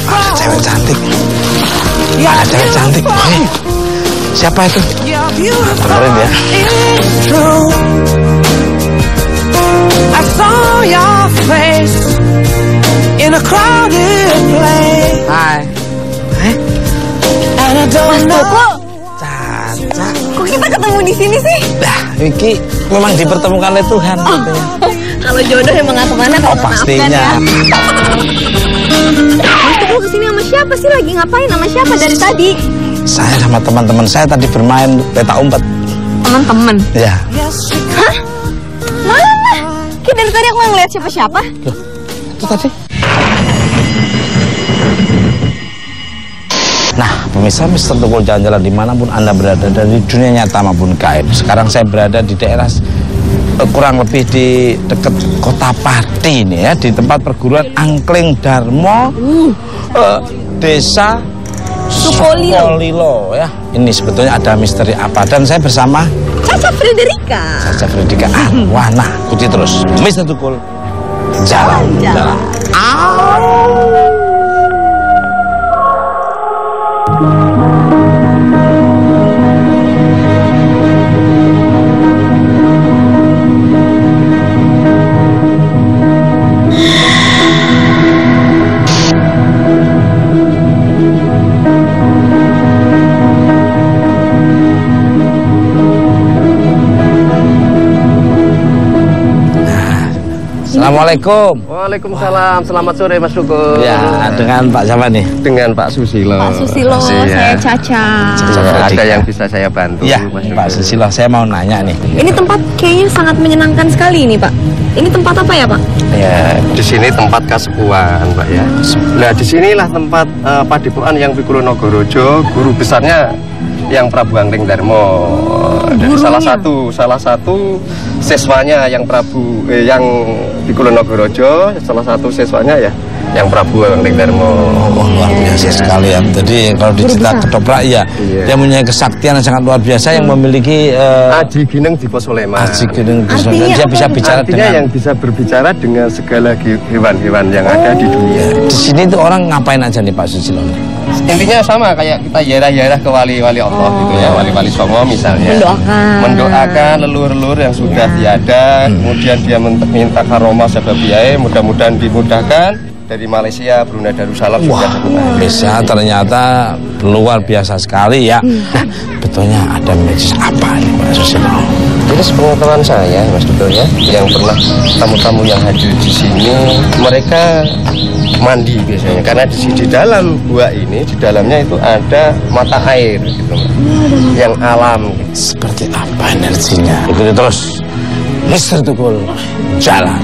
Ada cewek cantik. Ada cewek cantik. Siapa itu? Dengerin ya. I saw your face in a crowded place. Hai. And I don't know. Caca. Kok kita ketemu di sini sih? Dah, Vicky memang dipertemukan oleh Tuhan katanya. Kalau jodoh emang nggak kemana kalau Pastinya. Mas Tukul kesini sama siapa sih? Lagi ngapain? Sama siapa dari tadi? Saya sama teman-teman saya tadi bermain peta umpet. Teman-teman. Ya. Hah? Mana? Kayak dari tadi aku nggak ngeliat siapa-siapa. Loh, itu tadi. Nah, pemirsa Mister Tukul jalan-jalan dimanapun Anda berada, dari dunia nyata maupun gaib. Sekarang saya berada di daerah kurang lebih di dekat Kota Pati nih ya, di tempat perguruan Angling Darmo, Desa Sukolilo ya. Ini sebetulnya ada misteri apa, dan saya bersama Caca Frederika. Caca Frederika Arwana. Ikuti terus Mister Tukul jalan-jalan. Assalamualaikum. Waalaikumsalam. Selamat sore Mas Tukul. Ya, dengan Pak siapa nih? Dengan Pak Susilo. Pak Susilo, saya Caca. Ada yang bisa saya bantu? Ya, Mas Pak Susilo, saya mau nanya nih. Ini tempat kayaknya sangat menyenangkan sekali ini, Pak. Ini tempat apa ya, Pak? Ya, di sini tempat kasepuan, Pak ya. Nah, di sinilah tempat padepokan yang Pikulu Nogorojo, guru besarnya yang Prabu Angling Darmo. Dan salah satu siswanya yang yang Pikulu Nogorojo, salah satu siswanya ya yang Prabu Angling Darmo. Oh, luar biasa sekali ya. Jadi kalau dicerita ketoprak ya, dia punya kesaktian yang sangat luar biasa, yang memiliki Aji Gineng Dipo Sulaiman. Aji Gineng Dipo Sulaiman. Dia bisa bicara dengan yang bisa berbicara dengan segala hewan-hewan yang ada di dunia. Di sini tuh orang ngapain aja nih Pak Susilo? Intinya sama kayak kita yarah-yarah ke wali-wali Allah gitu ya, wali-wali Songo misalnya. Mendoakan leluhur-leluhur yang sudah tiada, kemudian dia minta karomah sebabiyai, mudah-mudahan dimudahkan. Dari Malaysia, Brunei Darussalam. Wah, bisa ternyata luar biasa sekali ya. Nah, betulnya ada medis apa nih Pak Susilo? Jadi sepengetahuan saya Mas Tukul ya, yang pernah tamu-tamu yang hadir di sini, mereka mandi biasanya, karena di dalam gua ini, di dalamnya itu ada mata air gitu, yang alam. Seperti apa energinya? Ikuti terus Mister Tukul jalan.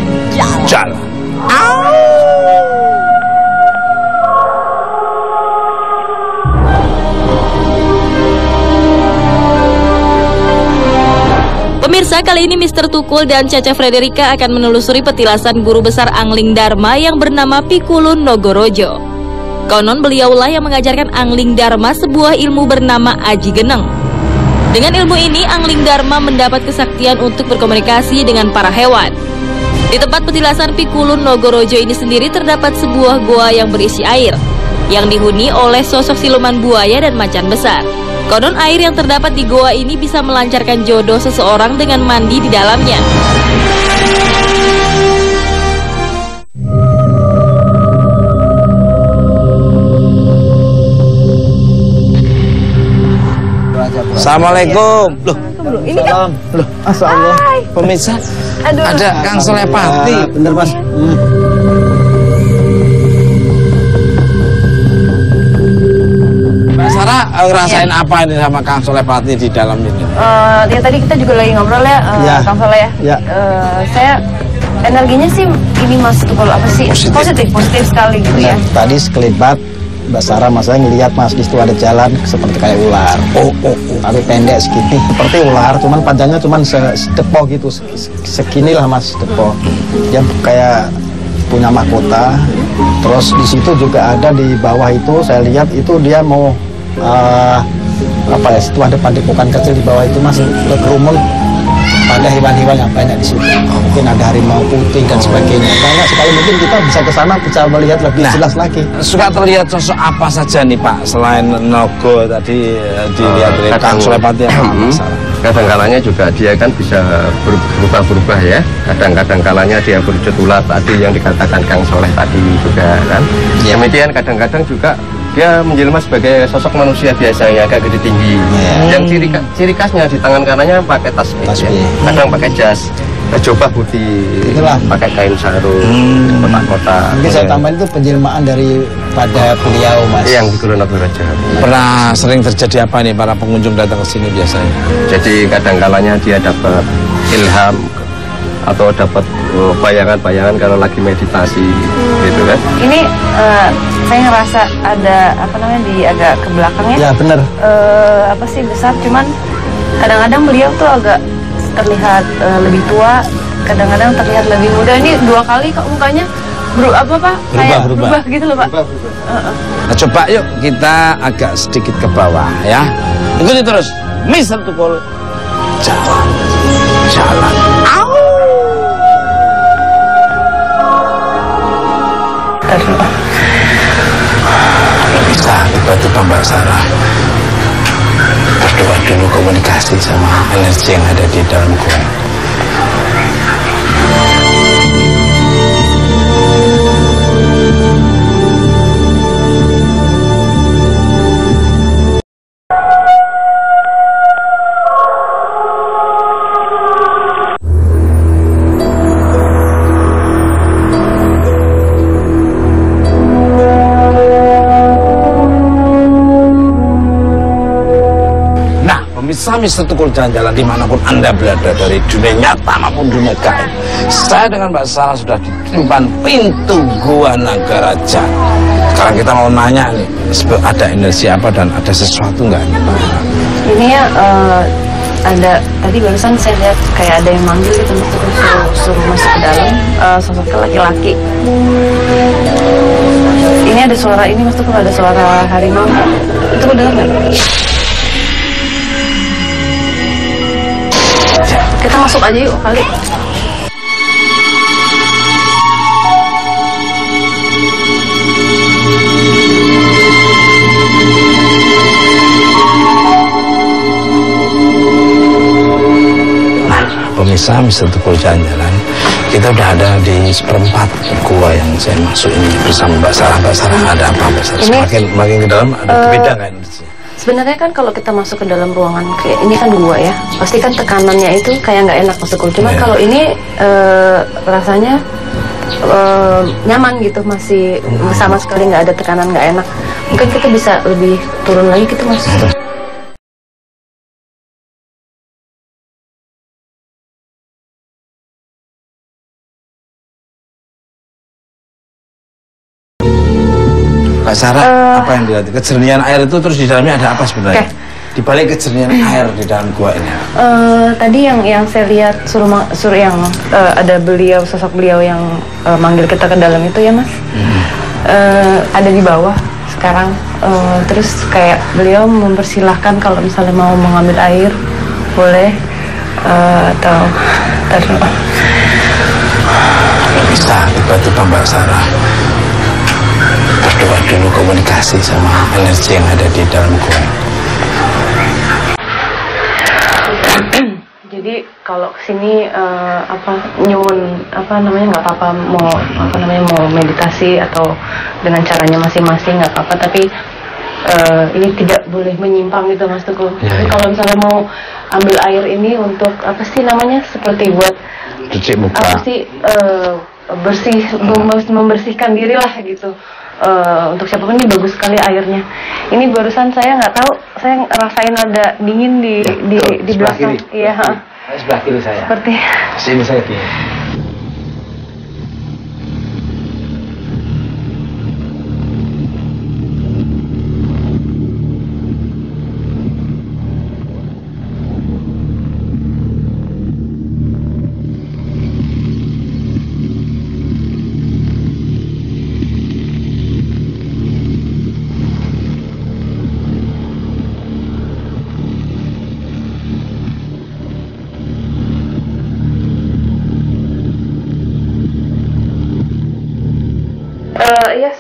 Pemirsa, kali ini Mister Tukul dan Caca Frederika akan menelusuri petilasan guru besar Angling Dharma yang bernama Pikulu Nogorojo. Konon beliaulah yang mengajarkan Angling Dharma sebuah ilmu bernama Aji Geneng. Dengan ilmu ini, Angling Dharma mendapat kesaktian untuk berkomunikasi dengan para hewan. Di tempat petilasan Pikulu Nogorojo ini sendiri terdapat sebuah goa yang berisi air, yang dihuni oleh sosok siluman buaya dan macan besar. Konon air yang terdapat di goa ini bisa melancarkan jodoh seseorang dengan mandi di dalamnya. Assalamualaikum. Loh, Ini kan loh, Assalamualaikum. Pemirsa, ada Kang Solepati. Bener Mas. Mbak Sarah ngerasain apa ini sama Kang Solepati di dalam ini? Ya tadi kita juga lagi ngobrol ya, Kang Soleh ya. Saya energinya sih ini Mas Tukul apa sih? Positif sekali gitu ya. Tadi sekelibat Mbak Sarah, saya ngelihat Mas di situ ada jalan seperti kayak ular. Tapi pendek segini, seperti ular, cuman panjangnya cuman sedepo gitu, seginilah Mas depo. Dia kayak punya mahkota Terus di situ juga ada di bawah itu saya lihat itu dia mau apa ya, situ ada padepokan kecil di bawah itu Mas, berkerumun ada hewan-hewan yang banyak di situ. Mungkin ada harimau putih dan sebagainya. Banyak sekali, mungkin kita bisa ke sana bisa melihat lebih jelas lagi. Suka terlihat sosok apa saja nih Pak selain Nogo tadi dilihat dari Kang Sulepati apa masalah? Kadang-kalanya juga dia kan bisa berubah-berubah ya. Kadang-kadang kalanya dia berwujud ular tadi yang dikatakan Kang Soleh tadi juga kan. Kemudian kadang-kadang juga dia menjelma sebagai sosok manusia biasa yang agak gede tinggi. Yang ciri khasnya di tangan kanannya pakai tasbih. Kadang pakai jas, jubah putih, itulah pakai kain sarung, kotak-kotak. Mungkin saya tambahin itu penjelmaan daripada beliau Mas. Yang di Kulon Nagaraja. Pernah sering terjadi apa nih para pengunjung datang ke sini biasanya? Jadi kadang-kalanya dia dapat ilham atau dapat bayangan-bayangan kalau lagi meditasi gitu kan. Ini saya ngerasa ada apa namanya di agak ke belakangnya. Ya benar. Apa sih besar, cuman kadang-kadang beliau tuh agak terlihat lebih tua, kadang-kadang terlihat lebih muda. Ini 2 kali kok mukanya berubah gitu loh Pak. Nah, coba yuk kita agak sedikit ke bawah ya. Ikuti terus, Mr. Tukul. Jalan. Bisa tiba-tiba Mbak Sarah berdoa dulu, komunikasi sama energi yang ada di dalam gua. Mr. Tukul jalan-jalan dimanapun Anda berada, dari dunia nyata maupun dunia gaib. Saya dengan Mbak Sarah sudah di depan pintu Gua Nagaraja. Sekarang kita mau nanya nih, ada energi apa dan ada sesuatu nggak nih Pak? Ini ya ada, tadi barusan saya lihat kayak ada yang manggil gitu, Mas Tukul suruh masuk ke dalam, sosoknya laki-laki. Ini ada suara, ini Mas Tukul ada suara harimau. Itu ke dalam nggak? Kita masuk aja yuk kali. Pemirsa Mr. Tukul jalan-jalan, kita udah ada di seperempat gua yang saya masuk ini bersama Mbak Sarah. Mbak Sarah ada apa Mbak Sarah? Semakin ke dalam ada beda nggak energi? Sebenarnya kan kalau kita masuk ke dalam ruangan kayak ini kan gua ya, pasti kan tekanannya itu kayak nggak enak masuk. Cuman kalau ini rasanya nyaman gitu, masih sama sekali nggak ada tekanan, nggak enak. Mungkin kita bisa lebih turun lagi gitu Mas. Mbak Sarah, apa yang dilihat? Kejernihan air itu terus di dalamnya ada apa sebenarnya? Di balik kejernihan air di dalam gua ini. Tadi yang saya lihat suruh yang ada beliau, sosok beliau yang manggil kita ke dalam itu ya Mas. Ada di bawah sekarang. Terus kayak beliau mempersilahkan kalau misalnya mau mengambil air boleh, atau bisa tiba-tiba Mbak Sarah berdoa dulu, komunikasi sama energi yang ada di dalam gua. Jadi kalau kesini nyuwun nggak apa-apa, mau meditasi atau dengan caranya masing-masing nggak apa-apa, tapi ini tidak boleh menyimpang gitu Mas Tukul. Jadi kalau misalnya mau ambil air ini untuk apa sih namanya, seperti buat cuci muka, apa sih, membersihkan diri lah gitu. Untuk siapapun ini bagus sekali airnya. Ini barusan saya nggak tahu, saya rasain ada dingin di belakang. Iya. Sebelah kiri saya. Seperti sini saya kiri.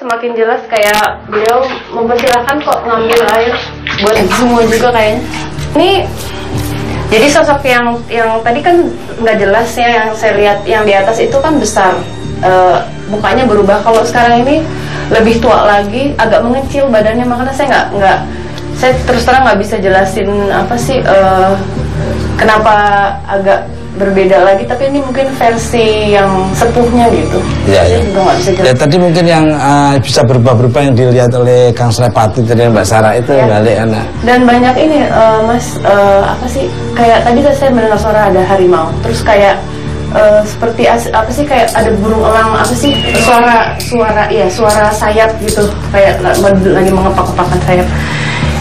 semakin jelas kayak beliau mempersilahkan kok ngambil air buat semua juga kayaknya. Ini jadi sosok yang tadi kan nggak jelas ya, yang saya lihat yang di atas itu kan besar, mukanya berubah. Kalau sekarang ini lebih tua lagi, agak mengecil badannya, makanya saya terus terang nggak bisa jelasin apa sih kenapa agak berbeda lagi, tapi ini mungkin versi yang sepuhnya gitu. Iya. Juga nggak bisa jelasin. Ya tadi mungkin yang bisa berubah-berubah yang dilihat oleh Kang Srepati tadi Mbak Sarah itu balik anak. Dan banyak ini Mas, apa sih, kayak tadi saya mendengar suara ada harimau, terus kayak seperti apa sih, kayak ada burung elang, apa sih, suara sayap gitu, kayak lagi mengepak-kepakan sayap.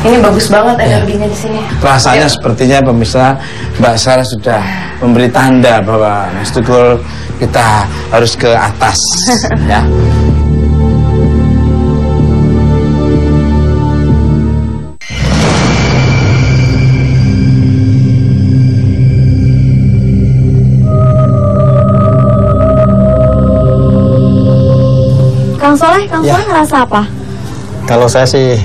Ini bagus banget energinya di sini. Rasanya sepertinya pemirsa, Mbak Sarah sudah memberi tanda bahwa Mas Tukul kita harus ke atas ya. Kang Soleh ngerasa apa? Kalau saya sih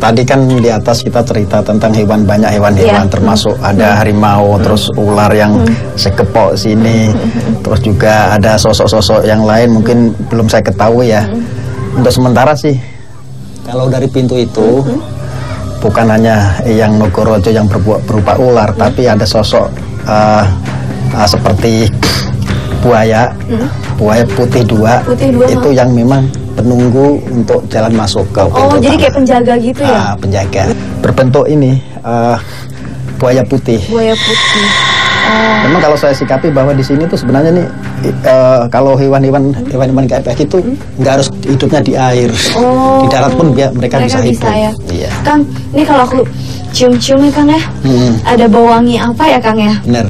tadi kan di atas kita cerita tentang banyak hewan-hewan, termasuk ada harimau, terus ular yang sekepok sini, terus juga ada sosok-sosok yang lain mungkin belum saya ketahui ya. Untuk sementara sih, kalau dari pintu itu bukan hanya yang Nogorojo yang berupa ular, tapi ada sosok seperti buaya putih dua, itu yang memang penunggu untuk jalan masuk ke pintu. Oh, jadi kayak penjaga gitu ya? Penjaga. Berbentuk ini buaya putih. Buaya putih. Memang kalau saya sikapi bahwa di sini tuh sebenarnya nih kalau hewan-hewan kayak gitu nggak harus hidupnya di air. Di darat pun mereka bisa hidup. Ya. Iya. Kang, ini kalau aku cium-cium ya Kang ya, ada bau wangi apa ya Kang ya? Bener.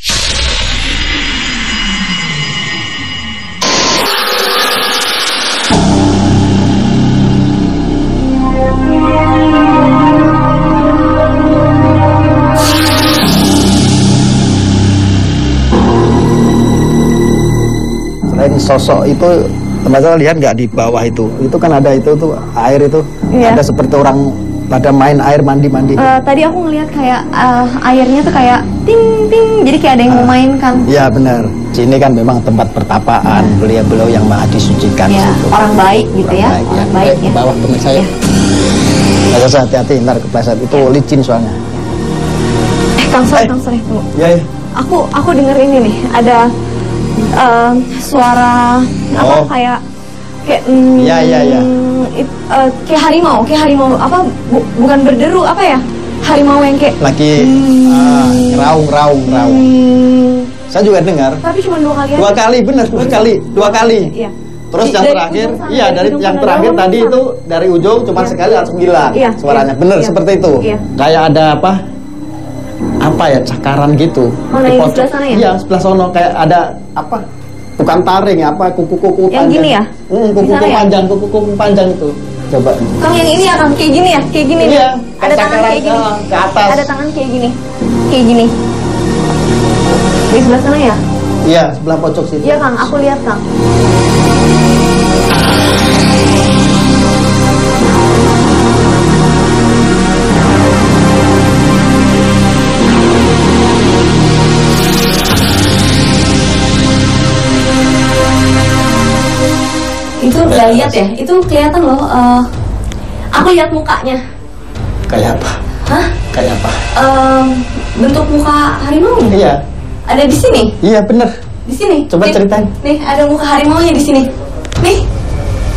Sosok itu teman-teman lihat nggak di bawah itu kan ada itu tuh air itu, ada seperti orang pada main air mandi. Tadi aku ngelihat kayak airnya tuh kayak ting ting, jadi kayak ada yang mau main kan? Iya benar. Sini kan memang tempat pertapaan beliau yang maha disucikan. Ya, orang baik gitu ya, orang baik ya. Bawah pemirsa ya. Harus hati-hati ntar kepleset, itu licin soalnya. Kang Soleh tuh. Iya. Aku denger ini nih, ada suara apa kayak kayak harimau apa bukan berderu apa ya, harimau yang kayak lagi raung. Saya juga dengar. Tapi cuma 2 kali aja. 2 kali bener, 2 kali. Iya. Terus yang terakhir, dari yang terakhir tadi itu dari ujung cuma sekali langsung hilang suaranya. Bener seperti itu. Kayak ada apa ya, cakaran gitu. Mana yang sebelah sana ya? Iya, sebelah sono kayak ada apa? Bukan taring, apa kuku-kuku yang panjang. Gini ya? Kuku-kuku panjang itu. Coba. Kang yang ini ya Kang, kayak gini ya? Kayak gini. Iya, ada tangan kayak gini. Ke atas. Ada tangan kayak gini. Kayak gini. Di sebelah sana ya? Iya, sebelah pojok situ. Iya Kang, aku lihat Kang. Itu udah lihat ya, itu kelihatan loh. Aku lihat mukanya. Kayak apa? Hah? Kayak apa? Bentuk muka harimau nya? Iya. Ada di sini? Iya bener. Di sini. Coba ceritain. Nih, ada muka harimau nya di sini. Nih.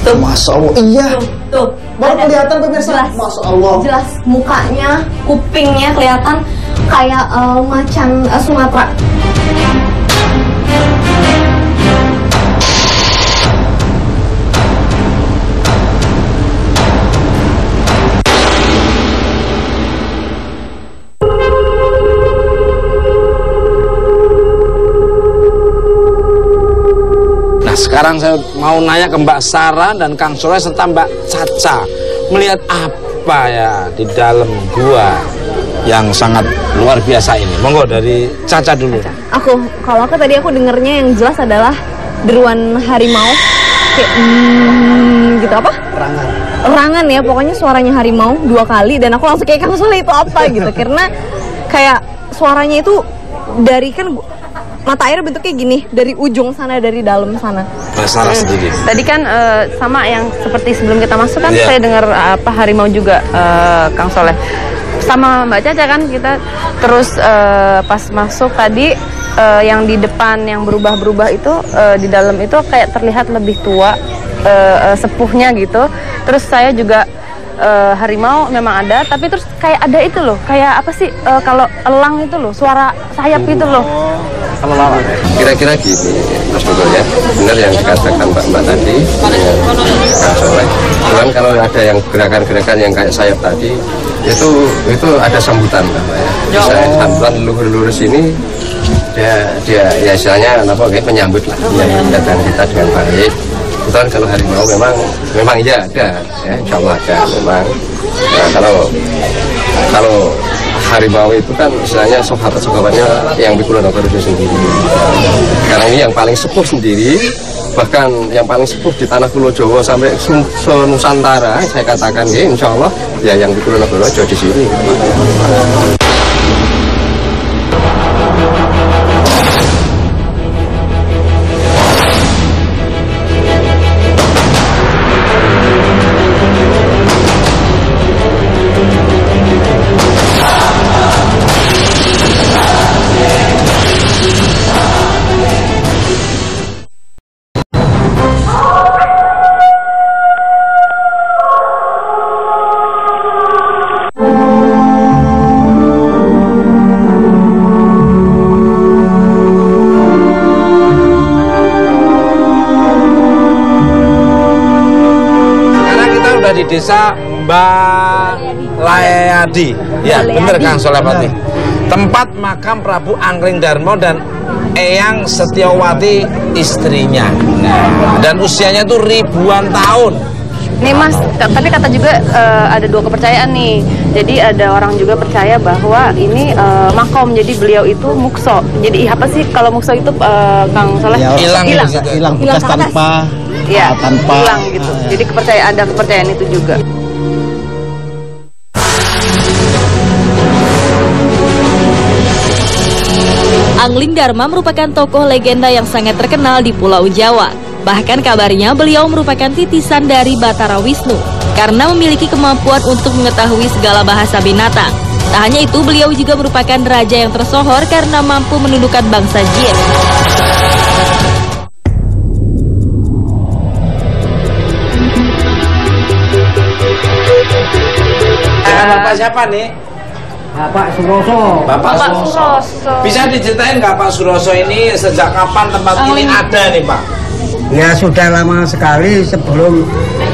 Tuh. Masya Allah. Iya. Tuh. Baru kelihatan pemirsa. Jelas. Masya Allah. Jelas mukanya, kupingnya kelihatan kayak macan Sumatera. Sekarang saya mau nanya ke Mbak Sarah dan Kang Soleh serta Mbak Caca, melihat apa ya di dalam gua yang sangat luar biasa ini. Monggo dari Caca dulu. Kalau aku tadi dengernya yang jelas adalah deruan harimau kayak gitu apa? Erangan ya, pokoknya suaranya harimau 2 kali dan aku langsung kayak Kang Soleh itu apa gitu, karena kayak suaranya itu dari kan mata air bentuknya gini dari ujung sana, dari dalam sana. Masalah sendiri. Tadi kan sama yang seperti sebelum kita masuk kan saya dengar apa harimau juga Kang Soleh. Sama Mbak Caca kan kita terus pas masuk tadi yang di depan yang berubah-berubah itu di dalam itu kayak terlihat lebih tua, sepuhnya gitu. Terus saya juga harimau memang ada, tapi terus kayak ada itu loh, kayak apa sih kalau elang itu loh, suara sayap itu loh. Kira-kira gini, Mas Dodo ya, benar yang dikatakan Mbak tadi, Kang Soleh. Cuman kalau ada yang gerakan-gerakan yang kayak sayap tadi, itu ada sambutan Mbak ya. Misalnya sambutan leluhur-leluhur sini, dia ya istilahnya menyambut lah, menyambut kedatangan kita dengan baik. Kebetulan kalau harimau memang iya ada, ya, insya Allah ada memang. Nah, kalau harimau itu kan istilahnya sahabat-sahabatnya yang Pikulu Nogorojo sendiri. Karena ini yang paling sepuh sendiri, bahkan yang paling sepuh di tanah Pulau Jawa sampai Nusantara, saya katakan ya, insya Allah ya yang Pikulu Nogorojo di sini. Di desa Balayadi, ya bener Kang Soleh Pati. Tempat makam Prabu Angling Darmo dan Eyang Setiawati istrinya. Nah, dan usianya tuh ribuan tahun. Nih Mas, tapi kata juga ada 2 kepercayaan nih. Jadi ada orang juga percaya bahwa ini makom, jadi beliau itu mukso. Jadi apa sih kalau mukso itu Kang Soleh? Hilang bekas tanpa hilang gitu. Jadi ada kepercayaan itu juga. Angling Darma merupakan tokoh legenda yang sangat terkenal di Pulau Jawa. Bahkan kabarnya beliau merupakan titisan dari Batara Wisnu karena memiliki kemampuan untuk mengetahui segala bahasa binatang. Tak hanya itu, beliau juga merupakan raja yang tersohor karena mampu menundukkan bangsa jin. Bapak siapa nih? Bapak Suroso. Bapak Suroso. Bisa diceritain nggak Pak Suroso ini sejak kapan tempat ini ada nih Pak? Ya sudah lama sekali, sebelum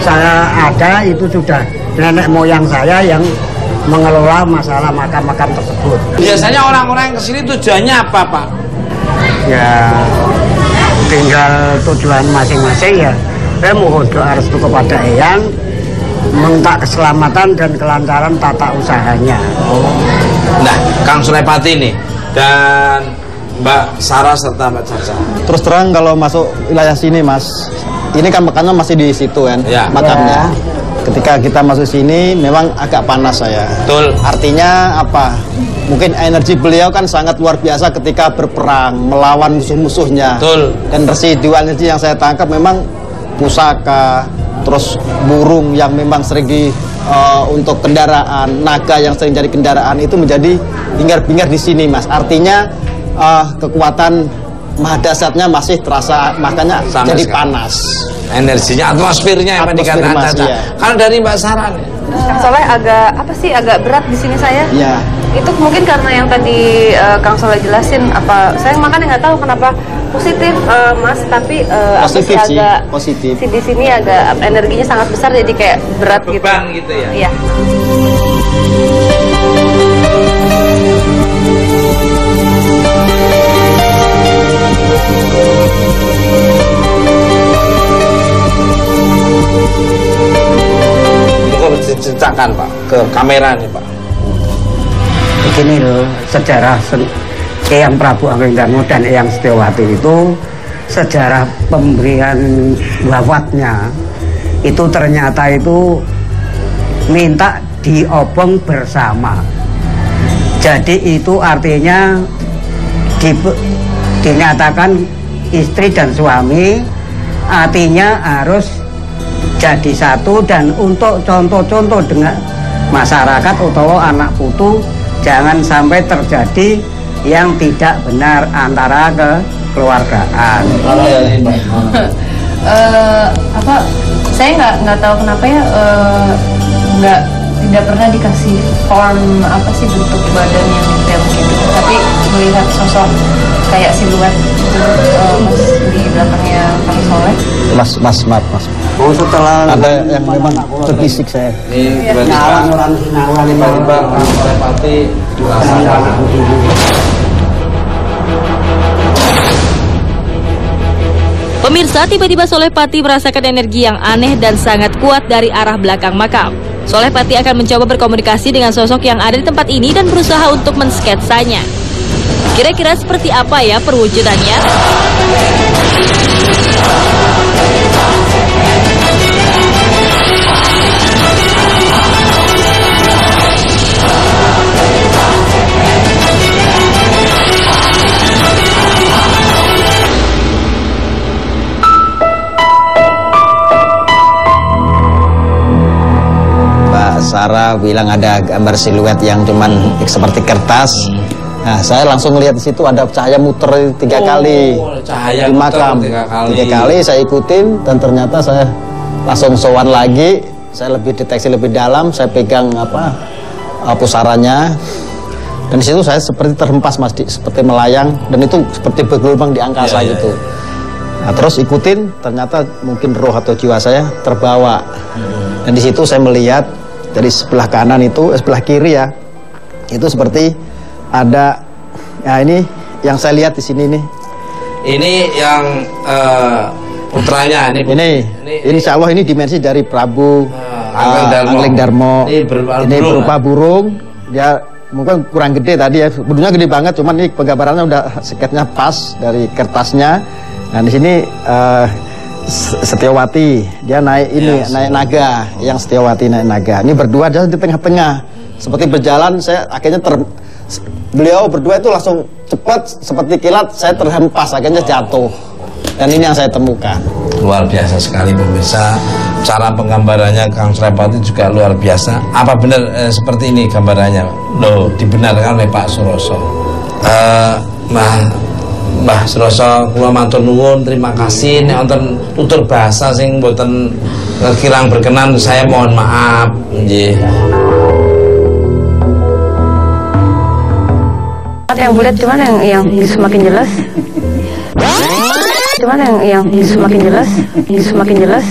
saya ada itu sudah nenek moyang saya yang mengelola masalah makam-makam tersebut. Biasanya orang-orang yang kesini tujuannya apa Pak? Ya tinggal tujuan masing-masing ya. Saya mohon doa restu kepada Eyang, minta keselamatan dan kelancaran tata usahanya. Nah, Kang Soleh Pati nih dan Mbak Sarah serta Mbak Caca. Terus terang kalau masuk wilayah sini Mas, ini kan makamnya masih di situ kan, makamnya. Ketika kita masuk sini memang agak panas saya. Betul. Artinya apa? Mungkin energi beliau kan sangat luar biasa ketika berperang melawan musuh-musuhnya. Betul. Dan residual energi yang saya tangkap memang pusaka, terus burung yang memang sering untuk kendaraan, naga yang sering jadi kendaraan itu menjadi bingar-bingar di sini Mas. Artinya kekuatan mahadasyatnya masih terasa, makanya sampai jadi sekarang panas. Energinya, atmosfernya yang dikatakan Caca. Kalau dari Mbak Sarah nih, Kang Soleh agak berat di sini saya. Iya. Itu mungkin karena yang tadi Kang Soleh jelasin apa, saya makanya nggak tahu kenapa positif Mas, tapi positif sih, agak positif. di sini agak energinya sangat besar jadi kayak berat beban gitu ya. Iya. Diceritakan Pak ke kamera nih Pak. Begini loh, sejarah Eyang Prabu Angling Darmo dan Eyang Setiawati itu sejarah pemberian wafatnya itu ternyata itu minta diobong bersama. Jadi itu artinya dinyatakan istri dan suami artinya harus jadi satu, dan untuk contoh-contoh dengan masyarakat atau anak putu jangan sampai terjadi yang tidak benar antara kekeluargaan. Saya nggak tahu kenapa ya, tidak pernah dikasih form apa sih bentuk badan yang detail gitu, tapi melihat sosok kayak siluet mas di belakangnya Kang Soleh. Mas. Oh, setelah Ada yang memang terfisik saya. Ini tiba-tiba Kang Soleh Pati dirasakan. Pemirsa, tiba-tiba Soleh Pati merasakan energi yang aneh dan sangat kuat dari arah belakang makam. Soleh Pati akan mencoba berkomunikasi dengan sosok yang ada di tempat ini dan berusaha untuk mensketsanya. Kira-kira seperti apa ya perwujudannya? Sarah bilang ada gambar siluet yang cuman seperti kertas. Nah, saya langsung lihat di situ ada cahaya muter 3 kali Cahaya di muter makam. 3 3 kali saya ikutin, dan ternyata saya langsung sowan lagi. Saya lebih deteksi lebih dalam, saya pegang pusaranya, dan di situ saya seperti terhempas, Mas, seperti melayang, dan itu seperti bergelombang di angkasa gitu. Nah, terus ikutin, ternyata mungkin roh atau jiwa saya terbawa. Dan di situ saya melihat dari sebelah kanan itu, sebelah kiri ya, itu seperti ada, ya ini yang saya lihat di sini nih. Ini yang putranya ini. Insya Allah ini dimensi dari Prabu Angling Darmo. Ini berupa burung. Dia mungkin kurang gede tadi ya, burungnya gede banget, cuman ini penggambarannya udah sketnya pas dari kertasnya. Nah di sini Setiawati, dia naik ini, naik naga, yang Setiawati naik naga. Ini berdua dia di tengah-tengah, seperti berjalan. Saya akhirnya beliau berdua itu langsung cepat seperti kilat, saya terhempas, akhirnya jatuh. Dan ini yang saya temukan. Luar biasa sekali pemirsa. Cara penggambarannya Kang Soleh Pati juga luar biasa. Apa benar seperti ini gambarannya? Loh, dibenarkan oleh Pak Suroso. Mbah Suroso, kula matur nuwun, terima kasih. Nek wonten tutur bahasa sing mboten kirang berkenan, saya mohon maaf. Nggih. Yang bulat cuman yang semakin jelas. Cuman yang semakin jelas.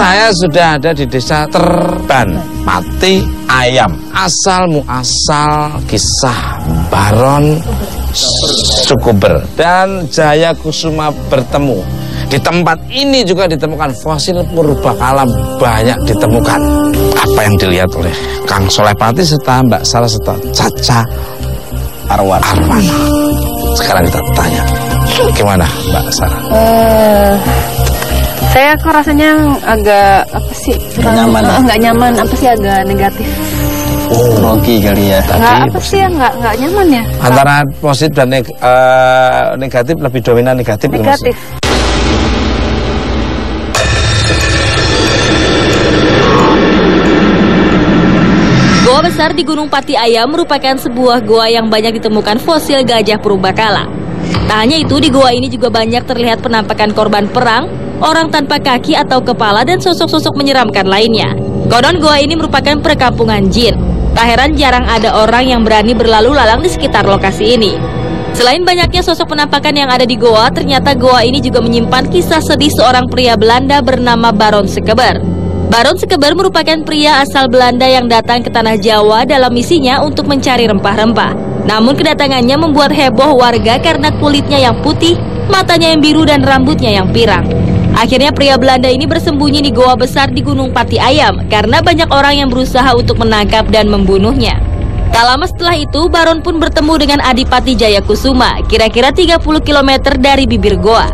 Saya sudah ada di desa Terban, Pati Ayam. Asal muasal kisah Baron Sukuber dan Jaya Kusuma bertemu. Di tempat ini juga ditemukan fosil purbakala banyak ditemukan. Apa yang dilihat oleh Kang Soleh Pati serta Mbak Sarah serta Caca Arwana. Sekarang kita tanya, gimana Mbak Sarah? Saya kok rasanya agak apa sih? Nggak nyaman, apa sih, agak negatif. Grogi kali ya. Nggak apa sih ya, nggak nyaman ya. Antara positif dan negatif, lebih dominan negatif. Negatif. Goa besar di Gunung Pati Ayam merupakan sebuah goa yang banyak ditemukan fosil gajah purbakala. Tak hanya itu, di goa ini juga banyak terlihat penampakan korban perang, orang tanpa kaki atau kepala, dan sosok-sosok menyeramkan lainnya. Konon goa ini merupakan perkampungan jin. Tak heran jarang ada orang yang berani berlalu lalang di sekitar lokasi ini. Selain banyaknya sosok penampakan yang ada di goa, ternyata goa ini juga menyimpan kisah sedih seorang pria Belanda bernama Baron Sekeber. Baron Sekeber merupakan pria asal Belanda yang datang ke tanah Jawa dalam misinya untuk mencari rempah-rempah. Namun kedatangannya membuat heboh warga karena kulitnya yang putih, matanya yang biru dan rambutnya yang pirang. Akhirnya pria Belanda ini bersembunyi di goa besar di Gunung Pati Ayam karena banyak orang yang berusaha untuk menangkap dan membunuhnya. Tak lama setelah itu, Baron pun bertemu dengan Adipati Jayakusuma, kira-kira 30 km dari bibir goa.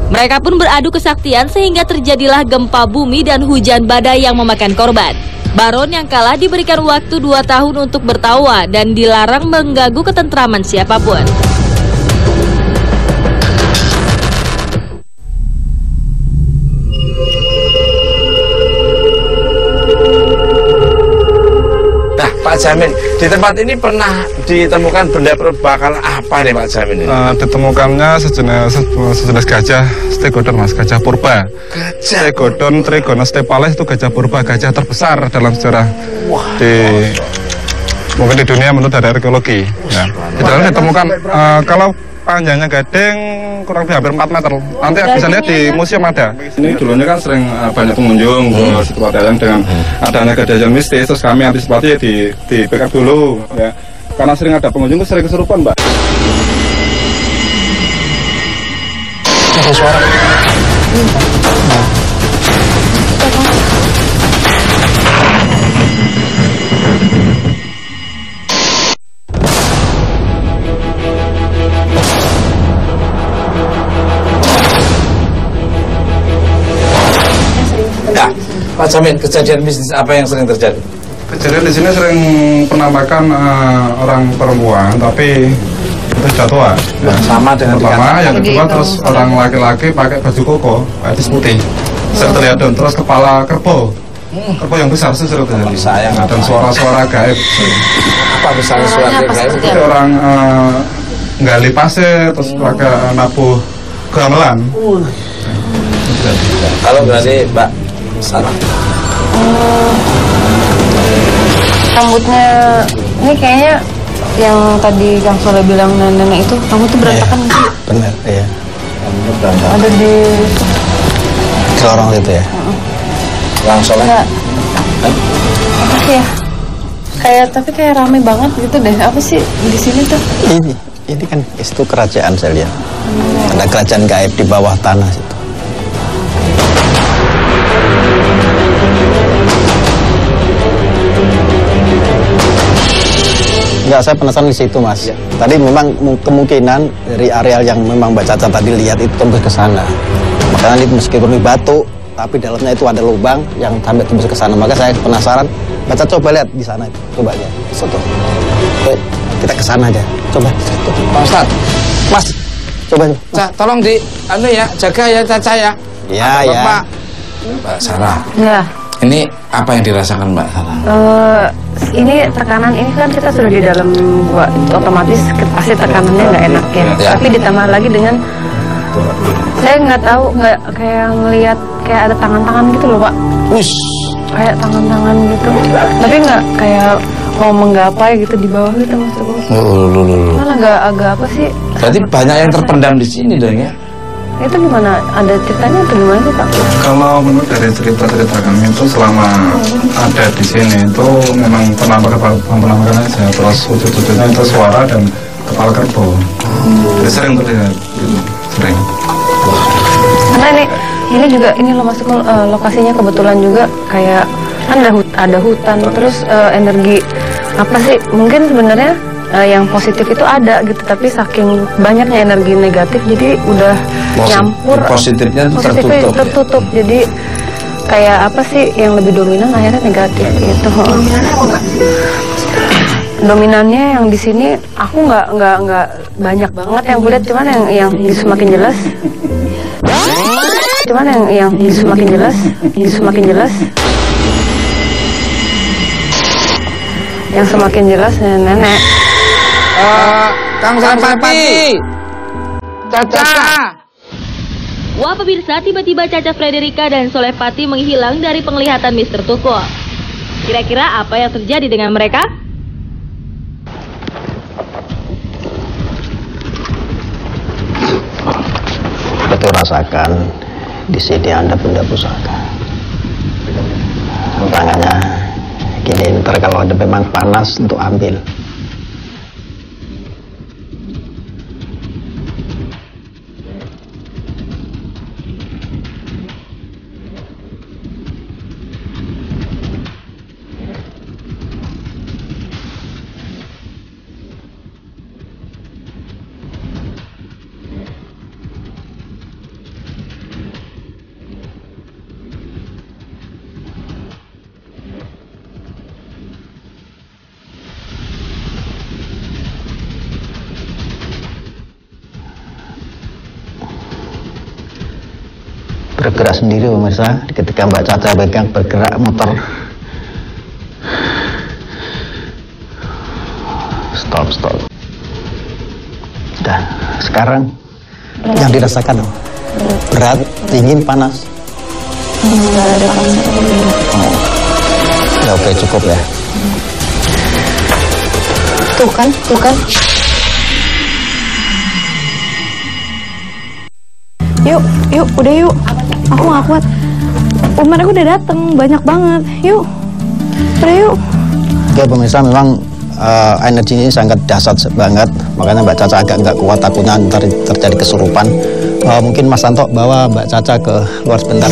Mereka pun beradu kesaktian sehingga terjadilah gempa bumi dan hujan badai yang memakan korban. Baron yang kalah diberikan waktu 2 tahun untuk bertawa dan dilarang mengganggu ketentraman siapapun. Pak Jamin, di tempat ini pernah ditemukan benda berbakal apa nih Pak Jamin ini? Ditemukannya sejenis gajah stegodon Mas, gajah purba. Stegodon Trigonos stepales itu gajah purba, gajah terbesar dalam sejarah mungkin di dunia menurut dari arkeologi. Ya. Di dalamnya ditemukan kalau panjangnya gading kurang lebih hampir 4 meter. Nanti bisa lihat di museum ada. Ini dulunya kan sering banyak pengunjung ke situ Padang dengan adanya kejadian mistis. Terus kami antisipasi di backup dulu ya. Karena sering ada pengunjung itu sering kesurupan, Mbak. Ada suara. Pak Jamin, kejadian mistis apa yang sering terjadi? Kejadian di sini sering penampakan orang perempuan, tapi itu sudah tua. Ya. Sama dengan pertama, yang kedua terus orang laki-laki pakai baju koko, etis putih, serteriadon, terus kepala kerbau, kerbau yang besar sih sering terjadi. Dan suara-suara gaib. Apa misalnya suara gaib? Seperti orang nggali pasir, terus pakai nabuh gamelan. Kalau berarti Mbak salah. Rambutnya ini kayaknya yang tadi Kang Soleh bilang nenek itu rambut tuh berantakan sih. Bener, iya. Ada di lorong itu ya. Kang Soleh. Apa sih ya? Tapi kayak rame banget gitu deh. Apa sih di sini tuh? Ini kan itu kerajaan saya lihat. Ada kerajaan gaib di bawah tanah situ. Enggak, saya penasaran di situ, Mas. Ya. Tadi memang kemungkinan dari areal yang memang Mbak Caca tadi lihat itu tembus ke sana. Makanya itu meskipun di batu, tapi dalamnya itu ada lubang yang sampai tembus ke sana. Maka saya penasaran. Mbak Caca coba lihat di sana itu. Coba aja. Soto. Oke, kita ke sana aja. Coba. Soto. Pak Ustaz. Mas, coba. Tolong jaga ya Caca ya. Iya, ya. Mbak Sarah. Ya. Ini apa yang dirasakan Mbak Sarah? Ini tekanan ini kan kita sudah di dalam gua, otomatis pasti tekanannya nggak enak ya. Tapi ditambah lagi dengan saya nggak tahu, nggak kayak ngelihat kayak ada tangan-tangan gitu loh Pak. Kayak tangan-tangan gitu. Tapi nggak kayak mau menggapai gitu di bawah gitu maksudku. Malah agak apa sih? Berarti banyak yang terpendam di sini dong ya? Itu gimana? Ada ceritanya atau gimana sih Pak? Kalau menurut dari cerita-cerita kami itu selama ada di sini itu memang penampakan aja. Terus wujud-wujudnya itu suara dan kepala kerbau. Jadi sering terlihat gitu, sering. Karena ini juga ini loh masuk lokasinya kebetulan juga kayak kan ada hutan terus energi apa sih mungkin sebenarnya yang positif itu ada gitu, tapi saking banyaknya energi negatif jadi udah nyampur. Positifnya tertutup. Jadi kayak apa sih yang lebih dominan akhirnya negatif gitu. Dominannya yang di sini aku nggak banyak banget yang lihat, cuman yang semakin jelas. Yang semakin jelas nenek. Kang Sarpati, Caca. Wah pemirsa, tiba-tiba Caca Frederika dan Soleh Pati menghilang dari penglihatan Mr. Tukul. Kira-kira apa yang terjadi dengan mereka? itu rasakan di sini ada benda pusaka. Tangannya gini, ntar kalau ada memang panas untuk ambil. Bergerak sendiri pemirsa, ketika Mbak Caca pegang bergerak muter. Stop. Udah, sekarang yang dirasakan berat, dingin, panas. Nggak ada panas. Ya oke, cukup ya. Tuh kan. Yuk, udah yuk. Aku nggak kuat. Mereka udah dateng, banyak banget. Yuk, udah yuk. Oke pemirsa, memang energi ini sangat dahsyat banget. Makanya Mbak Caca agak nggak kuat, takutnya ntar terjadi kesurupan. Mungkin Mas Santo bawa Mbak Caca ke luar sebentar.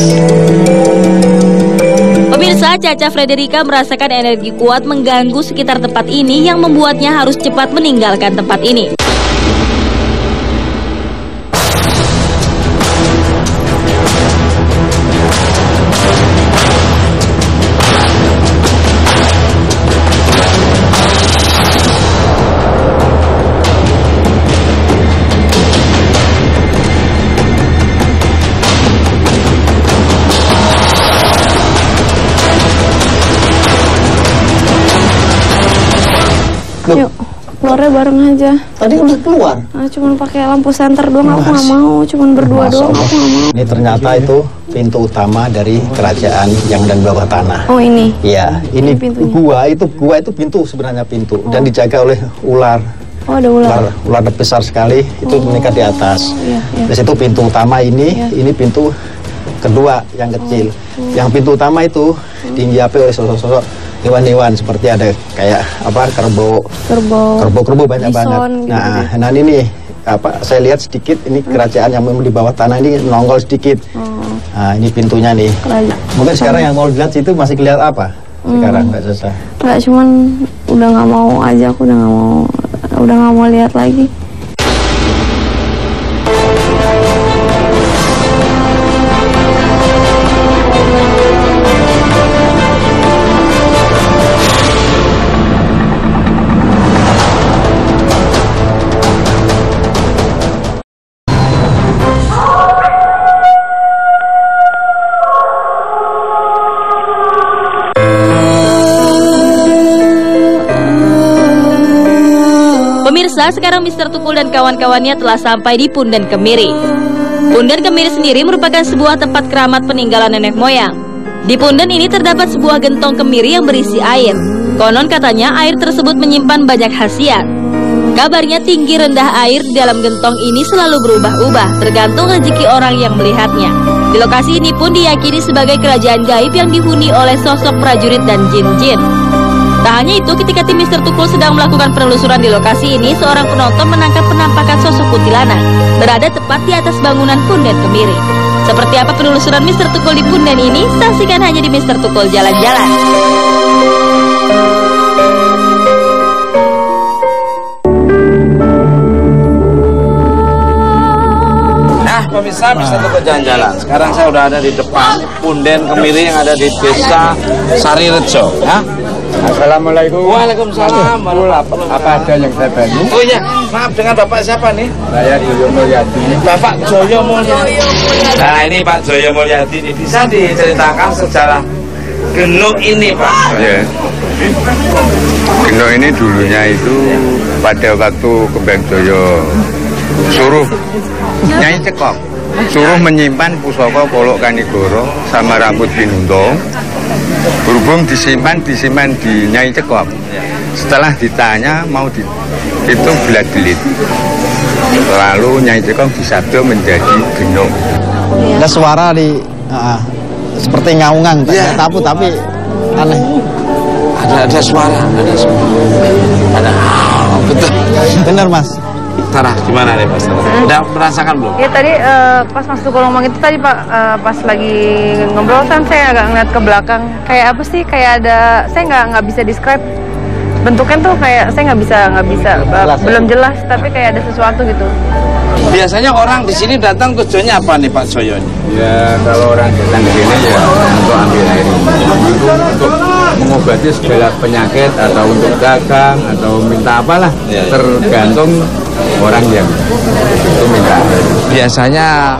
Pemirsa, Caca Frederica merasakan energi kuat mengganggu sekitar tempat ini yang membuatnya harus cepat meninggalkan tempat ini. Yuk, keluarnya bareng aja. Tadi udah keluar. Cuman pakai lampu senter doang, aku nggak mau. Cuman berdua doang, aku nggak mau. Ini ternyata itu pintu utama dari kerajaan yang dan bawah tanah. Oh ini? Iya, ini gua itu pintu, sebenarnya pintu, dan dijaga oleh ular. Oh ada ular. Ular besar sekali, itu meningkat di atas. Iya. Di situ pintu utama ini pintu kedua yang kecil. Yang pintu utama itu dihiapi oleh sosok-sosok hewan-hewan seperti ada kayak apa kerbau banyak banget. Nah ini saya lihat sedikit ini kerajaan yang memang di bawah tanah ini nongol sedikit. Nah ini pintunya nih. Mungkin sekarang yang mau dilihat situ masih kelihatan apa? Sekarang Mbak Caca? Nggak, cuman udah nggak mau aja, aku udah nggak mau lihat lagi. Pemirsa, sekarang Mr. Tukul dan kawan-kawannya telah sampai di Punden Kemiri. Punden Kemiri sendiri merupakan sebuah tempat keramat peninggalan nenek moyang. Di Punden ini terdapat sebuah gentong kemiri yang berisi air. Konon katanya air tersebut menyimpan banyak khasiat. Kabarnya tinggi rendah air di dalam gentong ini selalu berubah-ubah, tergantung rezeki orang yang melihatnya. Di lokasi ini pun diyakini sebagai kerajaan gaib yang dihuni oleh sosok prajurit dan jin-jin. Tak hanya itu, ketika tim Mr. Tukul sedang melakukan penelusuran di lokasi ini, seorang penonton menangkap penampakan sosok kuntilanak berada tepat di atas bangunan Punden Kemiri. Seperti apa penelusuran Mr. Tukul di Punden ini? Saksikan hanya di Mr. Tukul Jalan-Jalan. Nah, pemirsa, Mr. Tukul Jalan-Jalan. Sekarang saya udah ada di depan Punden Kemiri yang ada di Desa Sarirejo, ya. Assalamualaikum. Waalaikumsalam. Apa ada yang saya bantu? Oh iya, maaf, dengan Bapak siapa nih? Saya Joyo Mulyadi. Bapak Joyo Mulyadi. Nah ini Pak Joyo Mulyadi ini bisa diceritakan sejarah genuk ini Pak? Ya. Genuk ini dulunya itu pada waktu Kembang Joyo suruh Nyai Cekok, suruh menyimpan pusaka Polok Kanigoro sama rambut Pinuntung. Berhubung disimpan di Nyai Cekok. Setelah ditanya mau itu belat-belit. Lalu Nyai Cekong disabda menjadi genung. Ada suara di seperti ngaungan, tapi aneh. Ada suara, ada betul. Bener Mas. Sarah, gimana nih Mas? Udah merasakan belum? Ya tadi pas Mas Tukul ngomong itu tadi Pak, pas lagi ngobrol kan saya agak ngeliat ke belakang. Kayak apa sih? Kayak ada, saya nggak bisa describe. Bentuknya tuh kayak saya nggak bisa belum jelas, tapi kayak ada sesuatu gitu. Biasanya orang di sini datang tujuannya apa nih Pak Joyo? Ya kalau orang datang ke sini ya untuk ambil air untuk mengobati segala penyakit atau untuk dagang atau minta apalah, tergantung orang yang itu minta. Biasanya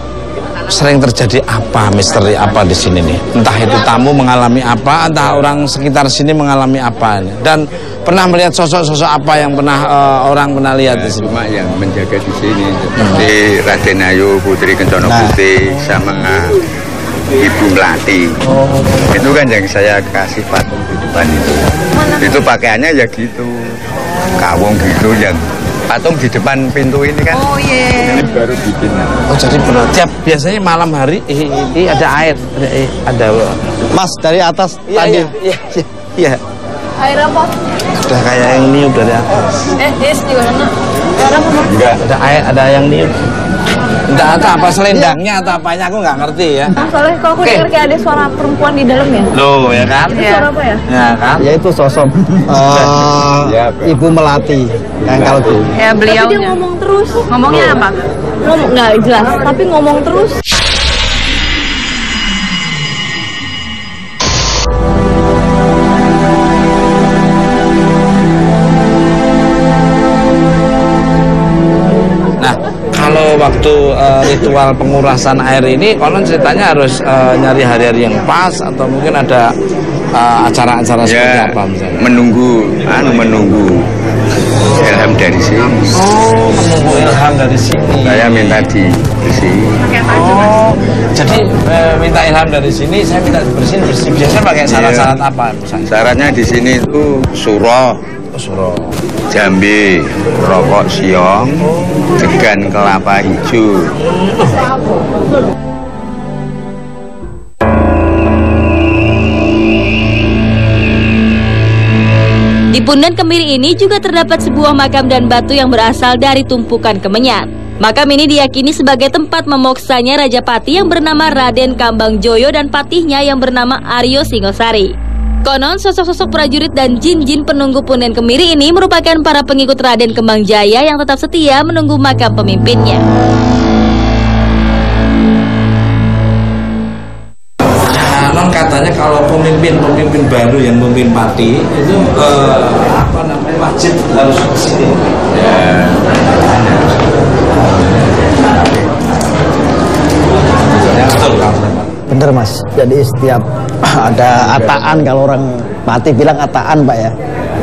sering terjadi apa, misteri apa di sini nih? Entah itu tamu mengalami apa, entah orang sekitar sini mengalami apa. Dan pernah melihat sosok-sosok apa yang pernah orang pernah lihat di sini? Cuma yang menjaga di sini seperti Raden Ayu, Putri Kencono Putih, sama Ibu Melati. Itu kan yang saya kasih patung di depan itu. Itu pakaiannya ya gitu, kawung gitu yang patung di depan pintu ini kan. Oh iya. Ini baru bikin. Oh jadi benar. Tiap biasanya malam hari ini ada air, ada. Mas dari atas tadi. Iya. Air apa? Udah kayak yang niup dari atas. Es juga mana? Air apa? Enggak. Ada air, ada yang niup. Entah apa selendangnya atau apanya aku nggak ngerti ya. Soalnya kalau aku dengar kayak ada suara perempuan di dalam ya. Loh ya kan? Itu suara apa ya? Ya kan? Ya itu sosok Ibu Melati yang kalau di. Ya beliau. Tapi dia ngomong terus. Ngomongnya apa? Ngomong nggak jelas, tapi ngomong terus. Kalau waktu ritual pengurasan air ini, konon ceritanya harus nyari hari-hari yang pas atau mungkin ada acara-acara seperti apa misalnya? Menunggu ilham dari sini. Oh, menunggu ilham dari sini. Saya minta di sini. Oh, jadi minta ilham dari sini, saya minta bersihin bersih. Biasanya pakai syarat-syarat apa misalnya? Syaratnya di sini itu suro, jambe, rokok siong, degan kelapa hijau. Di Punden Kemiri ini juga terdapat sebuah makam dan batu yang berasal dari tumpukan kemenyan. Makam ini diyakini sebagai tempat memoksanya Rajapati yang bernama Raden Kambangjoyo dan patihnya yang bernama Aryo Singosari. Konon sosok-sosok prajurit dan jin-jin penunggu Punden Kemiri ini merupakan para pengikut Raden Kembangjaya yang tetap setia menunggu makam pemimpinnya. Non katanya kalau pemimpin baru yang memimpin parti itu wajib harus ke sini. Bener Mas. Jadi setiap ada ataan, kalau orang Pati bilang ataan Pak ya,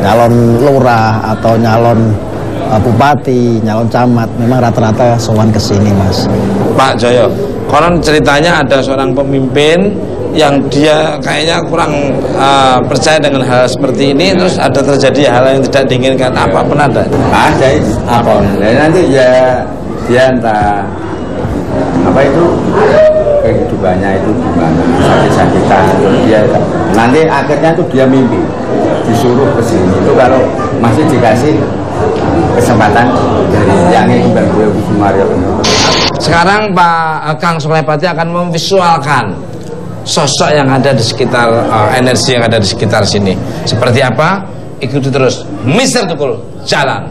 nyalon lurah atau nyalon bupati, nyalon camat, memang rata-rata sowan ke sini Mas. Pak Joyo, konon ceritanya ada seorang pemimpin yang dia kayaknya kurang percaya dengan hal seperti ini, terus ada terjadi hal yang tidak diinginkan. Apa pernah ada? Ada apa? Nanti ya dia entah apa itu kehidupannya itu gimana, sakit-sakitan, dia nanti akhirnya tuh dia mimpi disuruh ke sini. Itu kalau masih dikasih kesempatan dari yang itu dan gue Mario. Sekarang Pak Kang Sulepati akan memvisualkan sosok yang ada di sekitar energi yang ada di sekitar sini. Seperti apa? Ikuti terus Mr. Tukul. Jalan.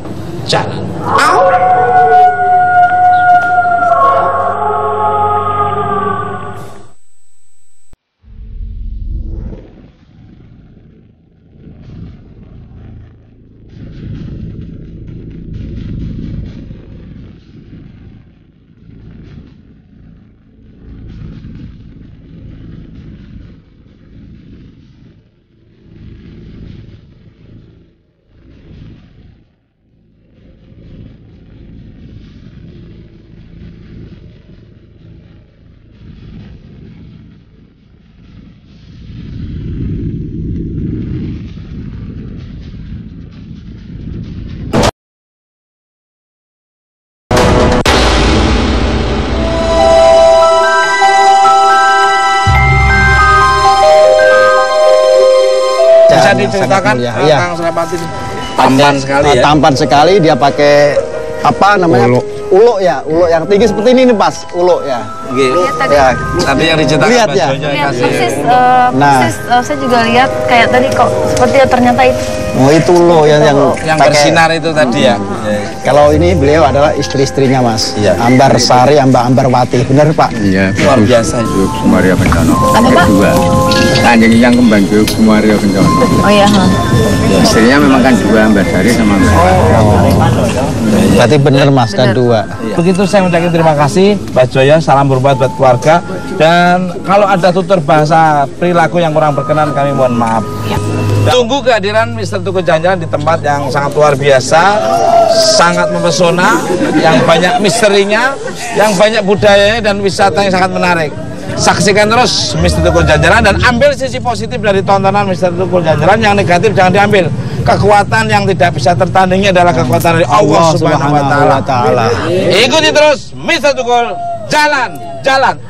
Bisa diceritakan Kang Surapati? Tampan sekali ya. Tampan sekali, dia pakai apa namanya? Uluk ya, uluk yang tinggi seperti ini nih pas, uluk ya. Ya, tadi yang diceritakan lihat ya. Saya juga lihat kayak tadi kok seperti ternyata itu. Oh itu uluk yang bersinar itu tadi ya. Kalau ini beliau adalah istri-istrinya Mas. Ambar Sari, Ambarwati, benar Pak? Iya, luar biasa itu. Kumaria Kencana. Apa Pak? Dua. Kanjeng yang kembang ke Kumaria Kencana. Oh iya. Istrinya memang kan dua, Mbak Sari sama Mbak. Berarti benar Mas, kan dua. Begitu saya mengucapkan terima kasih Mbak Joyo, salam berbuat buat keluarga. Dan kalau ada tutur bahasa perilaku yang kurang berkenan, kami mohon maaf. Tunggu kehadiran Mr. Tuku Jalan-Jalan di tempat yang sangat luar biasa, sangat mempesona, yang banyak misterinya, yang banyak budayanya dan wisata yang sangat menarik. Saksikan terus Mr. Tuku Jalan-Jalan dan ambil sisi positif dari tontonan Mr. Tuku Jalan-Jalan, yang negatif jangan diambil. Kekuatan yang tidak bisa tertandingi adalah kekuatan dari Allah Subhanahu wa Ta'ala. Ikuti terus Mr. Tukul Jalan-Jalan.